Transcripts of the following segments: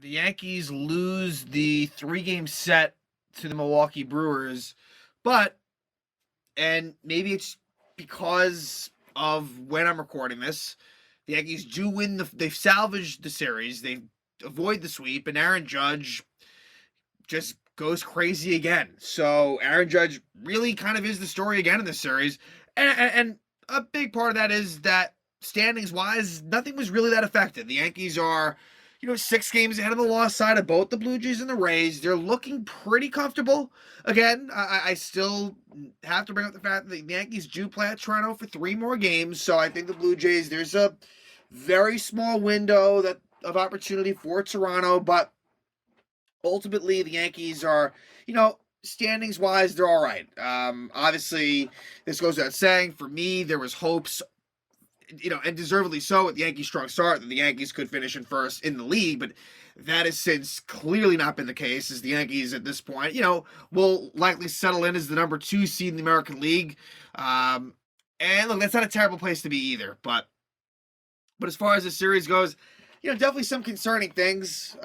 The Yankees lose the three-game set to the Milwaukee Brewers, but, and maybe it's because of when I'm recording this, the Yankees do win they've salvaged the series. They avoid the sweep, and Aaron Judge just goes crazy again. So Aaron Judge really kind of is the story again in this series, and a big part of that is that standings wise, nothing was really that affected. The Yankees are, 6 games ahead of the loss side of both the Blue Jays and the Rays. They're looking pretty comfortable. Again, I still have to bring up the fact that the Yankees do play at Toronto for 3 more games. So I think the Blue Jays, there's a very small window of opportunity for Toronto, but ultimately the Yankees are, standings wise, they're all right. Obviously, this goes without saying. For me, there was hopes, and deservedly so, with the Yankees' strong start, that the Yankees could finish in first in the league, but that has since clearly not been the case, as the Yankees at this point, will likely settle in as the number 2 seed in the American League. And look, that's not a terrible place to be either, but as far as the series goes, definitely some concerning things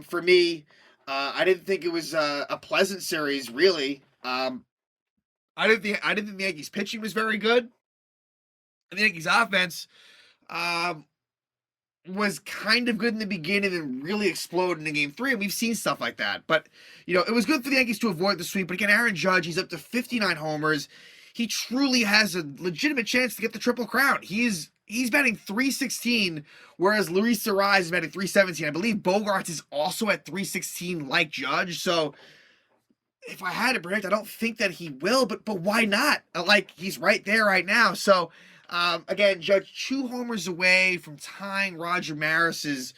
for me. I didn't think it was a pleasant series, really. I didn't think the Yankees pitching was very good. And the Yankees offense was kind of good in the beginning and really exploded in game 3. And we've seen stuff like that. But, it was good for the Yankees to avoid the sweep. But again, Aaron Judge, he's up to 59 homers. He truly has a legitimate chance to get the Triple Crown. He's batting .316, whereas Luis Arraez is batting .317. I believe Bogarts is also at .316 like Judge. So if I had to predict, I don't think that he will, but why not? Like, he's right there right now. So again, Judge 2 homers away from tying Roger Maris's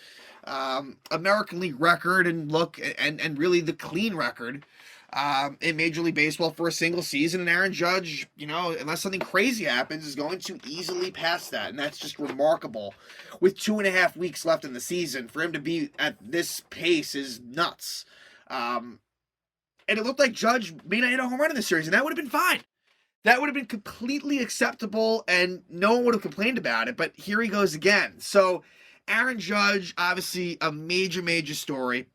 American League record, and really the clean record in Major League Baseball for a single season. And Aaron Judge, unless something crazy happens, is going to easily pass that. And that's just remarkable. With 2.5 weeks left in the season, for him to be at this pace is nuts. And it looked like Judge may not hit a home run in this series, and that would have been fine. That would have been completely acceptable, and no one would have complained about it. But here he goes again. So Aaron Judge, obviously a major, major story.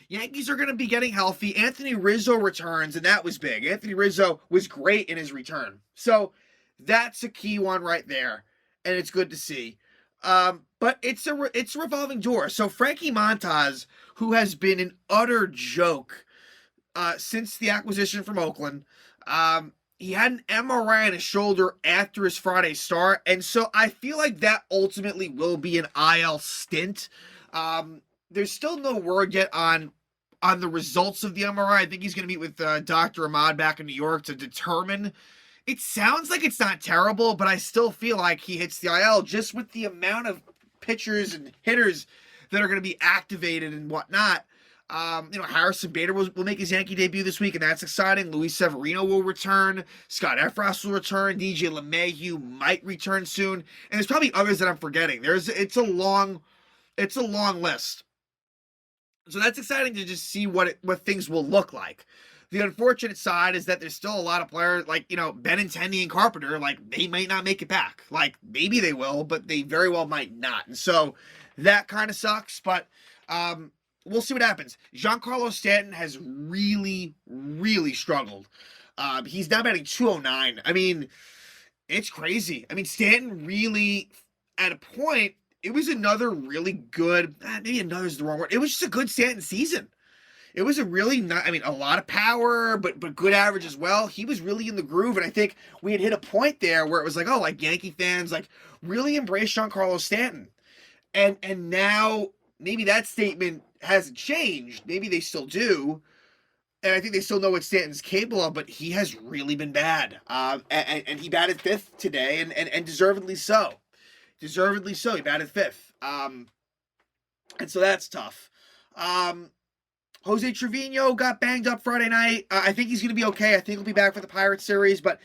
Yankees are going to be getting healthy. Anthony Rizzo returns, and that was big. Anthony Rizzo was great in his return. So that's a key one right there, and it's good to see. But it's a revolving door. So Frankie Montas, who has been an utter joke since the acquisition from Oakland, he had an MRI on his shoulder after his Friday start, and so I feel like that ultimately will be an IL stint. There's still no word yet on the results of the MRI. I think he's going to meet with Dr. Ahmad back in New York to determine. It sounds like it's not terrible, but I still feel like he hits the IL just with the amount of pitchers and hitters that are going to be activated and whatnot. Harrison Bader will make his Yankee debut this week, and that's exciting. Luis Severino will return. Scott Efros will return. DJ LeMahieu might return soon. And there's probably others that I'm forgetting. It's a long list. So that's exciting to just see what things will look like. The unfortunate side is that there's still a lot of players like, Benintendi and Carpenter, like, they might not make it back. Like, maybe they will, but they very well might not. And so that kind of sucks, but we'll see what happens. Giancarlo Stanton has really, really struggled. He's now batting .209. I mean, it's crazy. I mean, Stanton really, at a point, it was another really good, maybe another is the wrong word. It was just a good Stanton season. It was a really a lot of power, but good average as well. He was really in the groove, and I think we had hit a point there where it was like, oh, like Yankee fans like really embrace Giancarlo Stanton. And now maybe that statement hasn't changed. Maybe they still do. And I think they still know what Stanton's capable of, but he has really been bad. And he batted 5th today, and deservedly so. Deservedly so. He batted 5th. And so that's tough. Jose Trevino got banged up Friday night. I think he's going to be okay. I think he'll be back for the Pirates series, but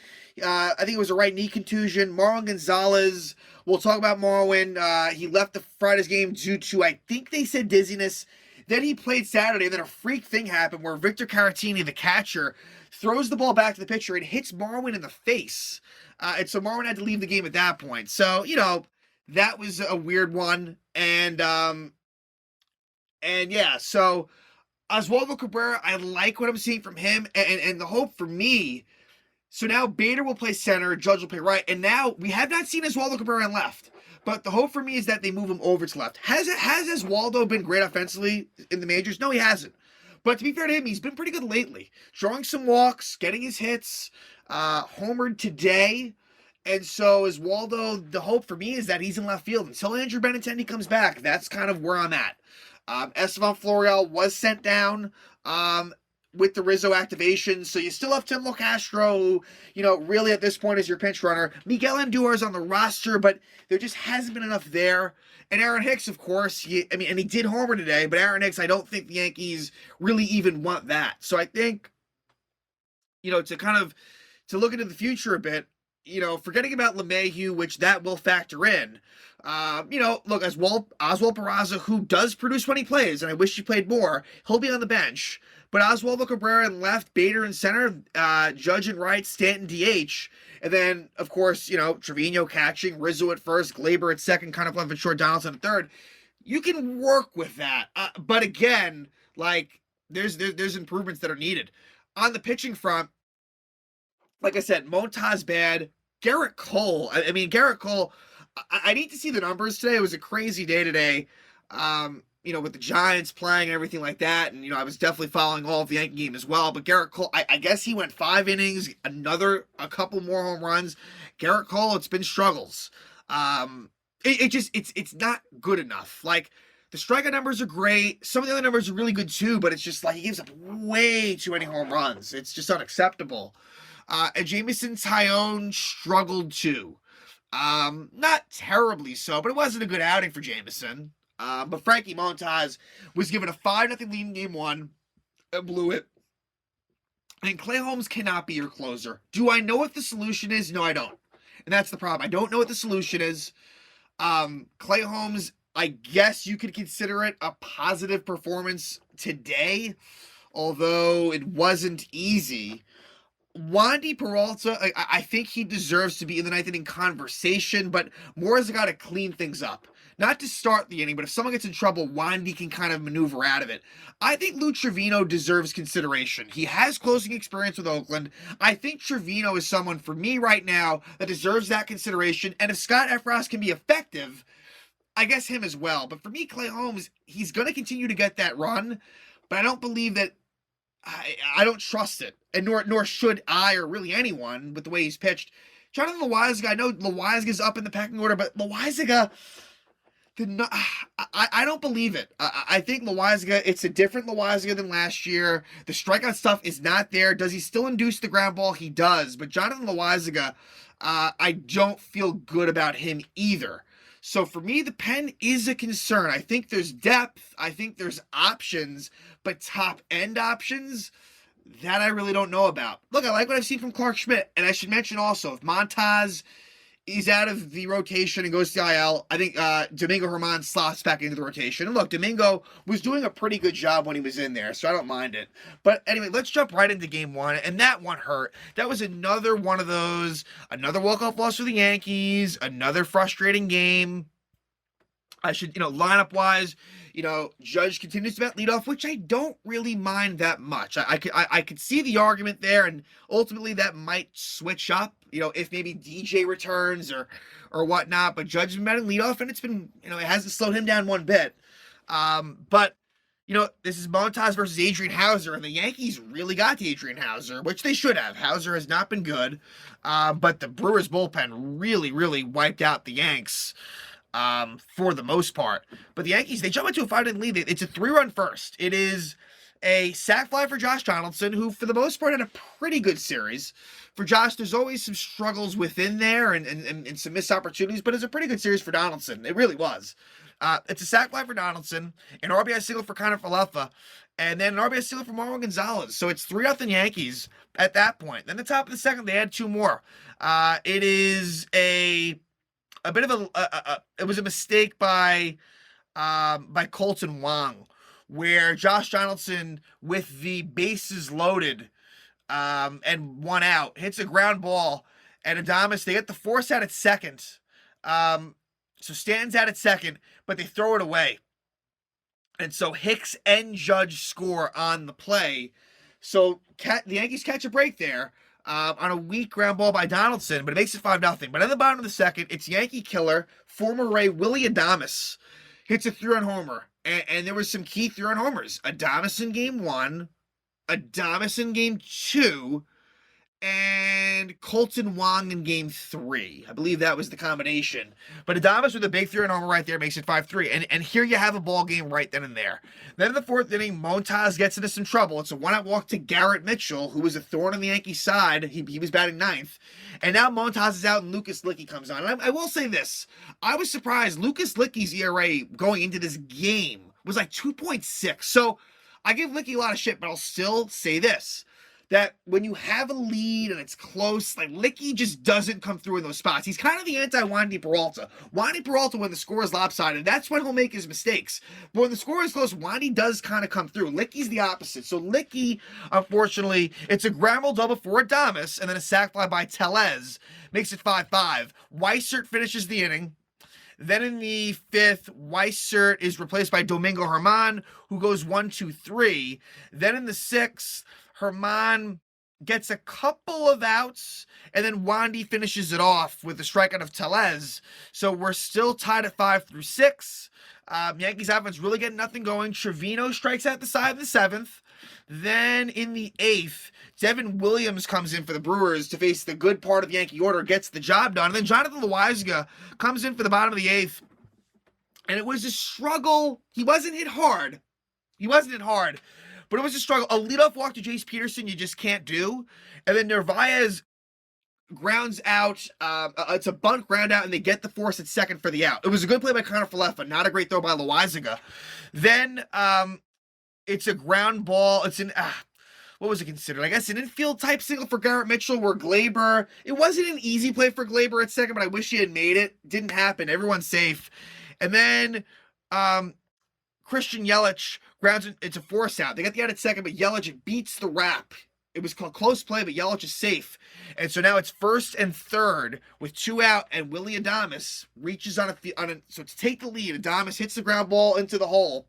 I think it was a right knee contusion. Marwin Gonzalez, we'll talk about Marwin. He left the Friday's game due to, I think they said, dizziness. Then he played Saturday, and then a freak thing happened where Victor Caratini, the catcher, throws the ball back to the pitcher and hits Marwin in the face. And so Marwin had to leave the game at that point. So, that was a weird one. And And yeah, so Oswaldo Cabrera, I like what I'm seeing from him, and the hope for me. So now Bader will play center, Judge will play right, and now we have not seen Oswaldo Cabrera on left. But the hope for me is that they move him over to left. Has Oswaldo been great offensively in the majors? No, he hasn't. But to be fair to him, he's been pretty good lately, drawing some walks, getting his hits, homered today. And so Oswaldo, the hope for me is that he's in left field until Andrew Benintendi comes back. That's kind of where I'm at. Estevan Florial was sent down with the Rizzo activation, so you still have Tim Locastro, who, really at this point is your pinch runner. Miguel Andujar is on the roster, but there just hasn't been enough there. And Aaron Hicks, of course, and he did homer today, but Aaron Hicks, I don't think the Yankees really even want that. So I think, to look into the future a bit, forgetting about LeMahieu, which that will factor in. Look, as Oswald Peraza, who does produce when he plays, and I wish he played more, he'll be on the bench. But Oswaldo Cabrera in left, Bader in center, Judge in right, Stanton DH. And then, of course, Trevino catching, Rizzo at first, Glaber at second, kind of left and short, Donaldson at third. You can work with that. But again, there's improvements that are needed. On the pitching front, like I said, Montas bad. Garrett Cole. Garrett Cole, I need to see the numbers today. It was a crazy day today. With the Giants playing and everything like that. And, I was definitely following all of the Yankee game as well. But Garrett Cole, I guess he went 5 innings, a couple more home runs. Garrett Cole, it's been struggles. It's not good enough. Like, the strikeout numbers are great. Some of the other numbers are really good too, but it's just like he gives up way too many home runs. It's just unacceptable. And Jameson Tyone struggled too. Not terribly so, but it wasn't a good outing for Jameson. But Frankie Montas was given a 5-0 lead in game 1 and blew it. And Clay Holmes cannot be your closer. Do I know what the solution is? No, I don't. And that's the problem. I don't know what the solution is. Clay Holmes, I guess you could consider it a positive performance today, although it wasn't easy. Wandy Peralta, I think he deserves to be in the ninth inning conversation, but more has got to clean things up. Not to start the inning, but if someone gets in trouble, Wandy can kind of maneuver out of it. I think Lou Trevino deserves consideration. He has closing experience with Oakland. I think Trevino is someone, for me right now, that deserves that consideration. And if Scott Efros can be effective, I guess him as well. But for me, Clay Holmes, he's going to continue to get that run, but I don't believe that I don't trust it, and nor should I, or really anyone, with the way he's pitched. Jonathan Loaisiga, I know Loaisiga's up in the pecking order, but Loaisiga did not. I don't believe it. I think Loaisiga, it's a different Loaisiga than last year. The strikeout stuff is not there. Does he still induce the ground ball? He does, but Jonathan Loaisiga, I don't feel good about him either. So for me, the pen is a concern. I think there's depth. I think there's options, but top end options, that I really don't know about. Look, I like what I've seen from Clark Schmidt. And I should mention also, if Montas is out of the rotation and goes to the IL, I think Domingo Germán slots back into the rotation. And look, Domingo was doing a pretty good job when he was in there, so I don't mind it. But anyway, let's jump right into game 1. And that one hurt. That was another one of those, another walk-off loss for the Yankees, another frustrating game. I should, lineup-wise, Judge continues to bat leadoff, which I don't really mind that much. I could see the argument there, and ultimately that might switch up, if maybe DJ returns or whatnot. But Judge has been batting leadoff, and it's been, it hasn't slowed him down one bit. But this is Montas versus Adrian Hauser, and the Yankees really got to Adrian Hauser, which they should have. Hauser has not been good, but the Brewers bullpen really, really wiped out the Yanks. For the most part. But the Yankees, they jump into a 5-0 lead. It's a 3-run first. It is a sac fly for Josh Donaldson, who for the most part had a pretty good series. For Josh, there's always some struggles within there and some missed opportunities, but it's a pretty good series for Donaldson. It really was. It's a sac fly for Donaldson, an RBI single for Connor Falefa, and then an RBI single for Marwin Gonzalez. So it's 3-0 Yankees at that point. Then the top of the second, they had 2 more. It is a bit of it was a mistake by Colton Wong, where Josh Donaldson, with the bases loaded and 1 out, hits a ground ball, and Adames, they get the force out at second. So Stanton's out at second, but they throw it away. And so Hicks and Judge score on the play. So the Yankees catch a break there on a weak ground ball by Donaldson, but it makes it 5-0. But in the bottom of the second, it's Yankee killer, former Ray Willie Adames hits a 3-run homer. And there was some key 3-run homers. Adames in game 1, Adames in game 2, and Colton Wong in game 3. I believe that was the combination. But Adames with a big 3-run homer right there makes it 5-3. And here you have a ball game right then and there. Then in the 4th inning, Montas gets into some trouble. It's a 1-out walk to Garrett Mitchell, who was a thorn on the Yankees side. He was batting 9th. And now Montas is out and Lucas Licky comes on. And I will say this. I was surprised. Lucas Licky's ERA going into this game was like 2.6. So I give Licky a lot of shit, but I'll still say this. That when you have a lead and it's close, like Licky just doesn't come through in those spots. He's kind of the anti-Wandy Peralta. Wandy Peralta, when the score is lopsided, that's when he'll make his mistakes. But when the score is close, Wandy does kind of come through. Licky's the opposite. So Licky, unfortunately, it's a ground ball double for Adames and then a sac fly by Tellez. Makes it 5-5. Weissert finishes the inning. Then in the 5th, Weissert is replaced by Domingo Germán, who goes 1-2-3. Then in the 6th, Germán gets a couple of outs, and then Wandy finishes it off with the strikeout of Tellez. So we're still tied at 5-6. Yankees offense really getting nothing going. Trevino strikes out the side in the 7th. Then in the 8th, Devin Williams comes in for the Brewers to face the good part of the Yankee order, gets the job done. And then Jonathan Loaisiga comes in for the bottom of the 8th. And it was a struggle. He wasn't hit hard. But it was a struggle. A leadoff walk to Jace Peterson you just can't do. And then Narvaez grounds out. It's a bunt ground out, and they get the force at second for the out. It was a good play by Connor Falefa, not a great throw by Loaisiga. Then it's a ground ball. It's an what was it considered? I guess an infield type single for Garrett Mitchell where Glaber. It wasn't an easy play for Glaber at second, but I wish he had made it. Didn't happen. Everyone's safe. And then Christian Yelich grounds it's a force out. They got the out at second, but Yelich beats the wrap. It was called close play, but Yelich is safe. And so now it's 1st and 3rd with 2 out, and Willie Adames reaches on a so to take the lead. Adames hits the ground ball into the hole.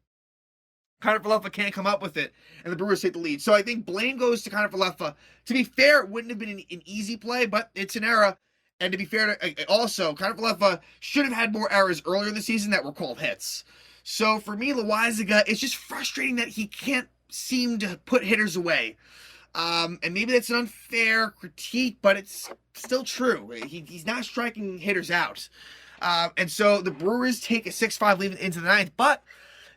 Connor Falefa can't come up with it, and the Brewers take the lead. So I think blame goes to Connor Falefa. To be fair, it wouldn't have been an easy play, but it's an error. And to be fair, also, Connor Falefa should have had more errors earlier in the season that were called hits. So for me, Loaisiga, it's just frustrating that he can't seem to put hitters away. And maybe that's an unfair critique, but it's still true. He's not striking hitters out. And so the Brewers take a 6-5 lead into the 9th, but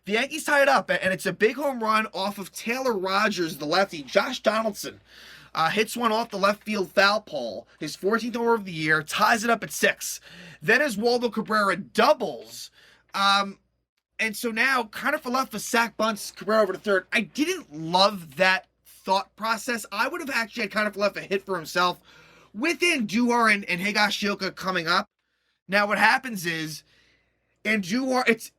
the Yankees tie it up, and it's a big home run off of Taylor Rogers, the lefty. Josh Donaldson hits one off the left field foul pole, his 14th homer of the year, ties it up at 6. Then as Waldo Cabrera doubles, and so now Connor Falefa sack bunts Cabrera over to third. I didn't love that thought process. I would have actually had Connor Falefa hit for himself with Andujar and Higashioka coming up. Now what happens is Andujar,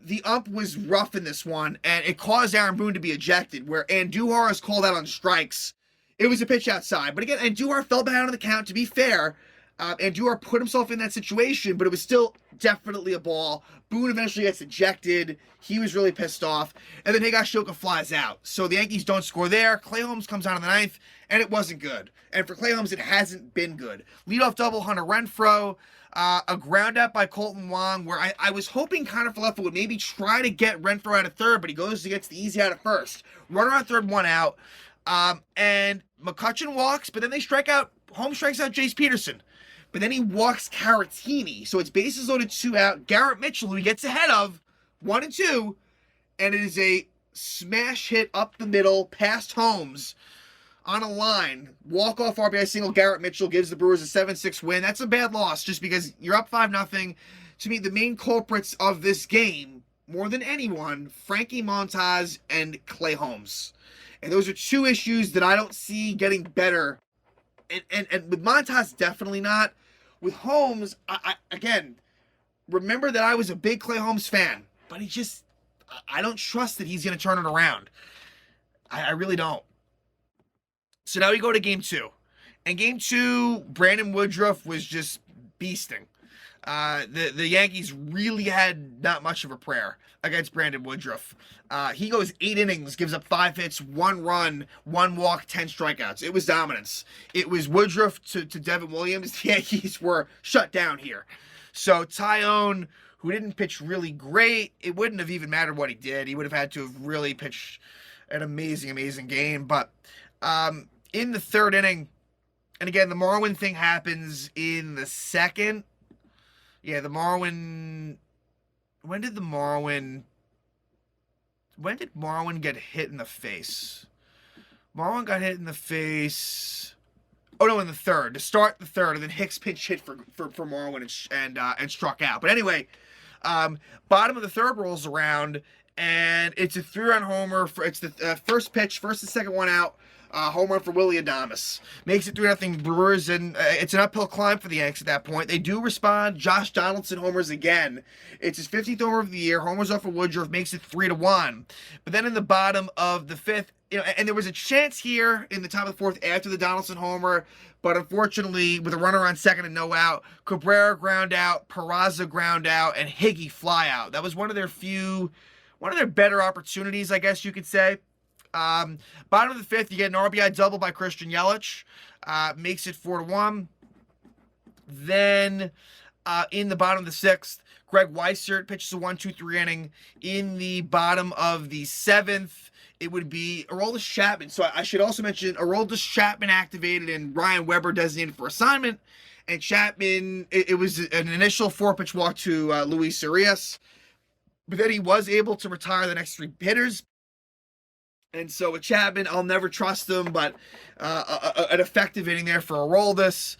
the ump was rough in this one, and it caused Aaron Boone to be ejected, where Andujar is called out on strikes. It was a pitch outside. But again, Andujar fell behind on the count. To be fair, Andujar put himself in that situation, but it was still definitely a ball. Boone eventually gets ejected. He was really pissed off. And then Higashioka flies out. So the Yankees don't score there. Clay Holmes comes on in the 9th, and it wasn't good. And for Clay Holmes, it hasn't been good. Leadoff double, Hunter Renfroe. A ground out by Colton Wong, where I was hoping Connor Falefa would maybe try to get Renfroe out of third, but he gets the easy out at first. Runner on third, 1 out. And McCutchen walks, but then they strike out. Holmes strikes out Jace Peterson. But then he walks Caratini. So it's bases loaded, 2 out. Garrett Mitchell, who he gets ahead of, 1 and 2. And it is a smash hit up the middle past Holmes on a line. Walk-off RBI single. Garrett Mitchell gives the Brewers a 7-6 win. That's a bad loss just because you're up 5-0. To me, the main culprits of this game, more than anyone, Frankie Montas and Clay Holmes. And those are 2 issues that I don't see getting better. And with Montas, definitely not. With Holmes, I again, remember that I was a big Clay Holmes fan, but I don't trust that he's going to turn it around. I really don't. So now we go to game 2. And game 2, Brandon Woodruff was just beasting. The Yankees really had not much of a prayer against Brandon Woodruff. He goes 8 innings, gives up 5 hits, 1 run, 1 walk, 10 strikeouts. It was dominance. It was Woodruff to Devin Williams. The Yankees were shut down here. So Tyone, who didn't pitch really great, it wouldn't have even mattered what he did. He would have had to have really pitched an amazing game. But in the 3rd inning, and again, the Marwin thing happens in the 2nd. Yeah, the Marwin. When did Marwin get hit in the face? Marwin got hit in the face. Oh no, in the 3rd. To start the 3rd, and then Hicks pinch hit for Marwin and struck out. But anyway, bottom of the 3rd rolls around, and it's a 3-run homer. It's the first pitch, first and second one out. Home run for Willy Adames. Makes it 3-0 Brewers, and it's an uphill climb for the Yanks at that point. They do respond. Josh Donaldson homers again. It's his 50th homer of the year. Homers off of Woodruff, makes it 3-1. But then in the bottom of the 5th, and there was a chance here in the top of the 4th after the Donaldson homer, but unfortunately, with a runner on second and no out, Cabrera ground out, Peraza ground out, and Higgy fly out. That was one of their better opportunities, I guess you could say. Bottom of the 5th, you get an RBI double by Christian Yelich. Makes it 4-1. Then in the bottom of the 6th, Greg Weissert pitches a 1-2-3 inning. In the bottom of the 7th, it would be Aroldis Chapman. So I should also mention Aroldis Chapman activated and Ryan Weber designated for assignment. And Chapman, it was an initial 4-pitch walk to Luis Urias. But then he was able to retire the next 3 hitters. And so with Chapman, I'll never trust him, but an effective inning there for Aroldis.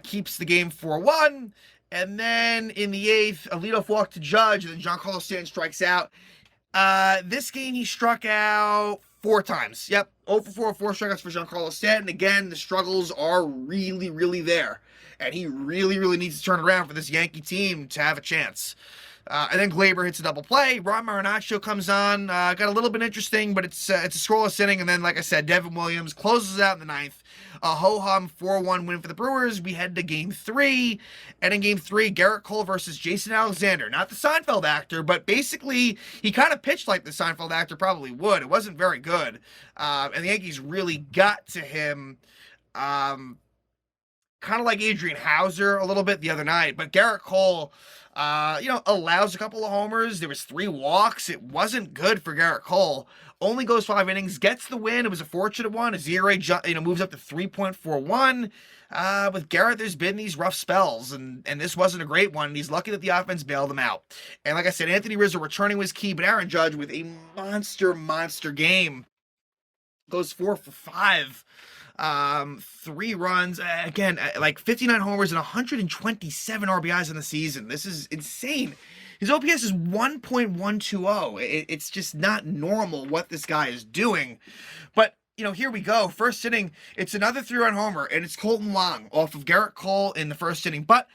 Keeps the game 4-1. And then in the 8th, a leadoff walk to Judge, and then Giancarlo Stanton strikes out. This game, he struck out 4 times. Yep, 0 for 4 strikeouts for Giancarlo Stanton. Again, the struggles are really there. And he really needs to turn it around for this Yankee team to have a chance. And then Glaber hits a double play. Ron Marinaccio comes on. Got a little bit interesting, but it's a scoreless inning. And then, like I said, Devin Williams closes out in the 9th. A ho-hum 4-1 win for the Brewers. We head to Game 3. And in Game 3, Garrett Cole versus Jason Alexander. Not the Seinfeld actor, but basically, he kind of pitched like the Seinfeld actor probably would. It wasn't very good. And the Yankees really got to him. Kind of like Adrian Hauser a little bit the other night. But Garrett Cole... allows a couple of homers. There was 3 walks. It wasn't good for Garrett Cole. Only goes 5 innings, gets the win. It was a fortunate one. His ERA, moves up to 3.41. With Garrett, there's been these rough spells, and this wasn't a great one. He's lucky that the offense bailed him out. And like I said, Anthony Rizzo returning was key, but Aaron Judge with a monster game. Goes 4 for 5. 3 runs, again, like 59 homers and 127 RBIs in the season. This is insane. His OPS is 1.120. It's just not normal what this guy is doing. But, here we go. First inning, it's another 3-run homer, and it's Colton Long off of Garrett Cole in the first inning. But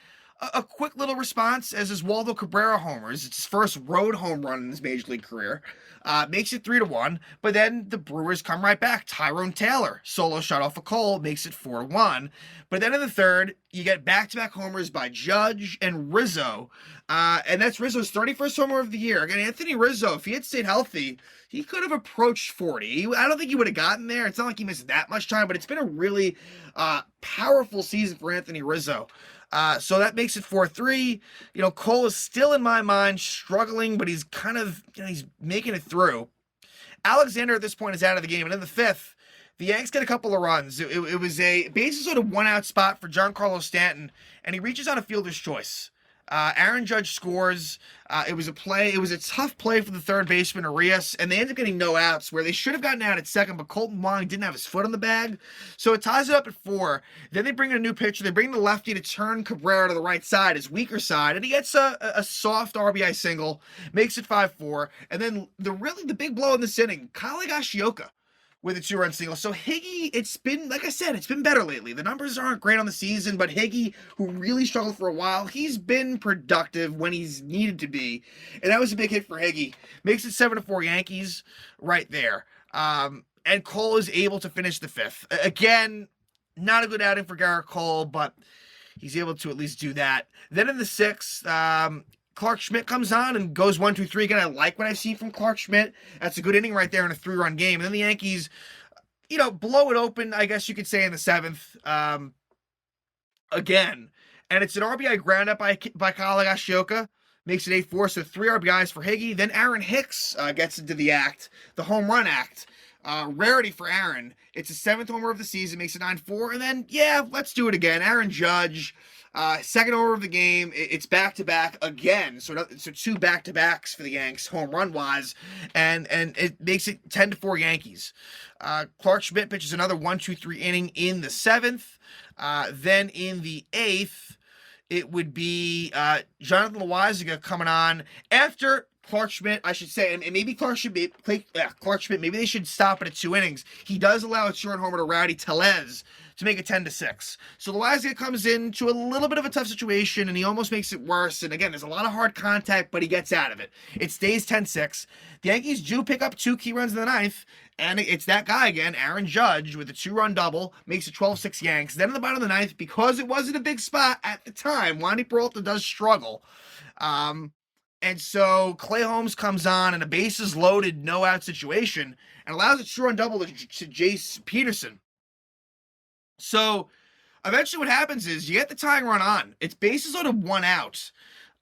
a quick little response as Oswaldo Cabrera homers. It's his first road home run in his major league career. Makes it 3-1, but then the Brewers come right back. Tyrone Taylor, solo shot off of Cole, makes it 4-1. But then in the 3rd, you get back-to-back homers by Judge and Rizzo. And that's Rizzo's 31st homer of the year. Again, Anthony Rizzo, if he had stayed healthy, he could have approached 40. I don't think he would have gotten there. It's not like he missed that much time, but it's been a really powerful season for Anthony Rizzo. So that makes it 4-3. Cole is still in my mind struggling, but he's kind of, he's making it through. Alexander at this point is out of the game. And in the 5th, the Yanks get a couple of runs. It was a bases sort of 1-out spot for Giancarlo Stanton, and he reaches on a fielder's choice. Aaron Judge scores. It was a tough play for the 3rd baseman, Urias, and they end up getting no outs where they should have gotten out at 2nd, but Colton Wong didn't have his foot on the bag. So it ties it up at 4. Then they bring in a new pitcher. They bring the lefty to turn Cabrera to the right side, his weaker side, and he gets a soft RBI single, makes it 5-4. And then the big blow in this inning, Kyle Higashioka with a 2-run single. So Higgy, it's been, like I said, it's been better lately. The numbers aren't great on the season, but Higgy, who really struggled for a while, he's been productive when he's needed to be. And that was a big hit for Higgy. Makes it 7-4 Yankees right there. And Cole is able to finish the 5th. Again, not a good outing for Garrett Cole, but he's able to at least do that. Then in the 6th, Clark Schmidt comes on and goes 1-2-3. Again, I like what I've seen from Clark Schmidt. That's a good inning right there in a 3-run game. And then the Yankees, blow it open, I guess you could say, in the 7th. Again. And it's an RBI ground up by Kyle Higashioka. Makes it 8-4, so 3 RBIs for Higgy. Then Aaron Hicks gets into the act, the home run act. Rarity for Aaron. It's his 7th homer of the season, makes it 9-4. And then, let's do it again. Aaron Judge, 2nd homer of the game. It's back-to-back again. So 2 back-to-backs for the Yanks, home run-wise. And it makes it 10-4 Yankees. Clark Schmidt pitches another 1-2-3 inning in the 7th. Then in the 8th, it would be Jonathan Loaisiga coming on after Clark Schmidt, I should say, and maybe Clark Schmidt, maybe they should stop it at 2 innings. He does allow a 2-run homer to Rowdy Tellez to make it 10-6. So Loaisiga comes into a little bit of a tough situation, and he almost makes it worse. And again, there's a lot of hard contact, but he gets out of it. It stays 10-6. The Yankees do pick up 2 key runs in the 9th, and it's that guy again, Aaron Judge, with a 2-run double, makes it 12-6 Yanks. Then in the bottom of the 9th, because it wasn't a big spot at the time, Wandy Peralta does struggle. And so Clay Holmes comes on in a bases loaded, no out situation and allows a 2-run double to Jace Peterson. So eventually what happens is you get the tying run on. It's bases loaded, 1 out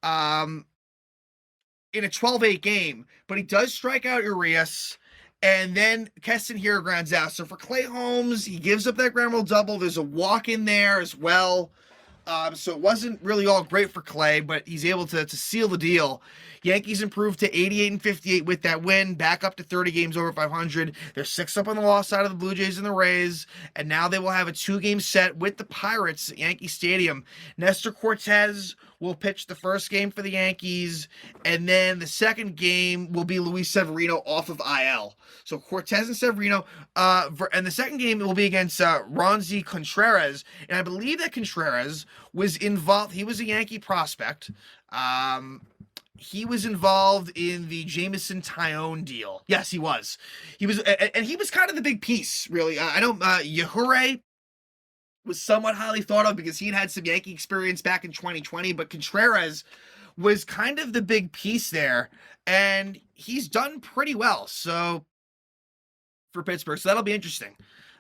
in a 12-8 game, but he does strike out Urias. And then Keston here grounds out. So for Clay Holmes, he gives up that ground rule double. There's a walk in there as well. So it wasn't really all great for Clay, but he's able to seal the deal. Yankees improved to 88-58 with that win, back up to 30 games over 500. They're 6 up on the loss side of the Blue Jays and the Rays, and now they will have a 2-game set with the Pirates at Yankee Stadium. Nestor Cortez will pitch the first game for the Yankees, and then the second game will be Luis Severino off of IL. So Cortez and Severino, and the second game will be against Ronzi Contreras, and I believe that Contreras was involved. He was a Yankee prospect. He was involved in the Jameson Tyone deal. Yes, he was. He was kind of the big piece, really. I know Yajure was somewhat highly thought of because he had some Yankee experience back in 2020, but Contreras was kind of the big piece there, and he's done pretty well. So for Pittsburgh, so that'll be interesting.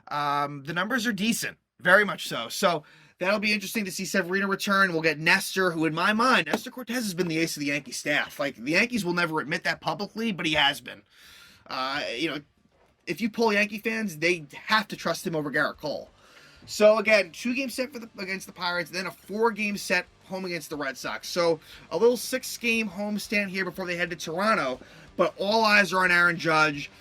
The numbers are decent, very much so. So that'll be interesting to see Severino return. We'll get Nestor, who in my mind, Nestor Cortez has been the ace of the Yankee staff. Like, the Yankees will never admit that publicly, but he has been. If you pull Yankee fans, they have to trust him over Garrett Cole. So again, 2-game set against the Pirates, then a 4-game set home against the Red Sox. So a little 6-game homestand here before they head to Toronto, but all eyes are on Aaron Judge.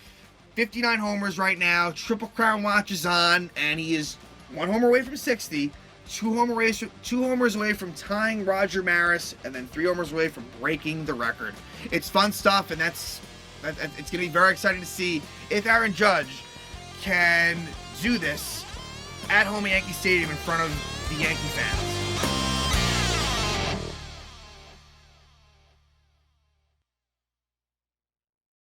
59 homers right now, Triple Crown watch is on, and he is 1 homer away from 60. 2 homers away from tying Roger Maris, and then 3 homers away from breaking the record. It's fun stuff, and it's going to be very exciting to see if Aaron Judge can do this at home at Yankee Stadium in front of the Yankee fans.